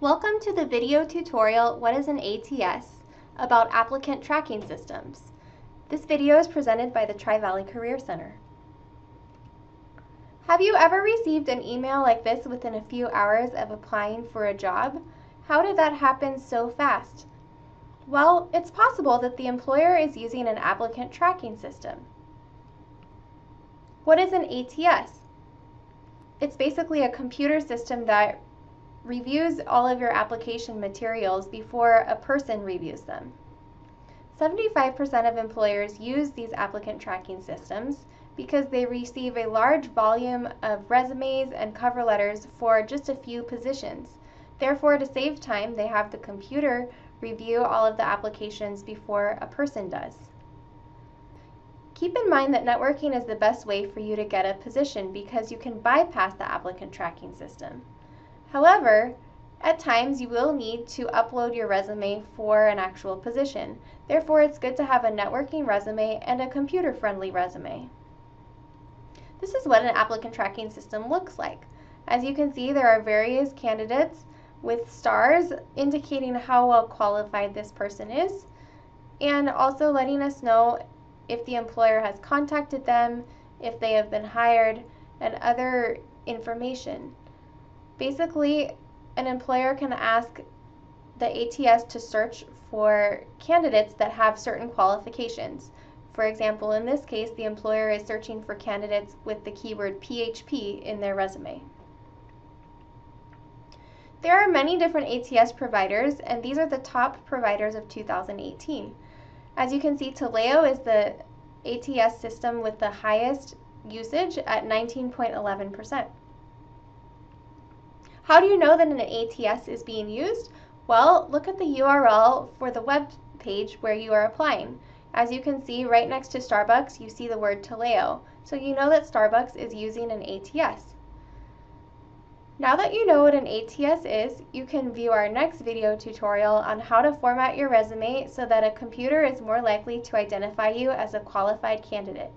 Welcome to the video tutorial, What is an ATS? About Applicant Tracking Systems. This video is presented by the Tri-Valley Career Center. Have you ever received an email like this within a few hours of applying for a job? How did that happen so fast? Well, it's possible that the employer is using an applicant tracking system. What is an ATS? It's basically a computer system that reviews all of your application materials before a person reviews them. 75% of employers use these applicant tracking systems because they receive a large volume of resumes and cover letters for just a few positions. Therefore, to save time, they have the computer review all of the applications before a person does. Keep in mind that networking is the best way for you to get a position because you can bypass the applicant tracking system. However, at times you will need to upload your resume for an actual position. Therefore, it's good to have a networking resume and a computer-friendly resume. This is what an applicant tracking system looks like. As you can see, there are various candidates with stars indicating how well qualified this person is, and also letting us know if the employer has contacted them, if they have been hired, and other information. Basically, an employer can ask the ATS to search for candidates that have certain qualifications. For example, in this case, the employer is searching for candidates with the keyword PHP in their resume. There are many different ATS providers, and these are the top providers of 2018. As you can see, Taleo is the ATS system with the highest usage at 19.11%. How do you know that an ATS is being used? Well, look at the URL for the web page where you are applying. As you can see, right next to Starbucks, you see the word Taleo, so you know that Starbucks is using an ATS. Now that you know what an ATS is, you can view our next video tutorial on how to format your resume so that a computer is more likely to identify you as a qualified candidate.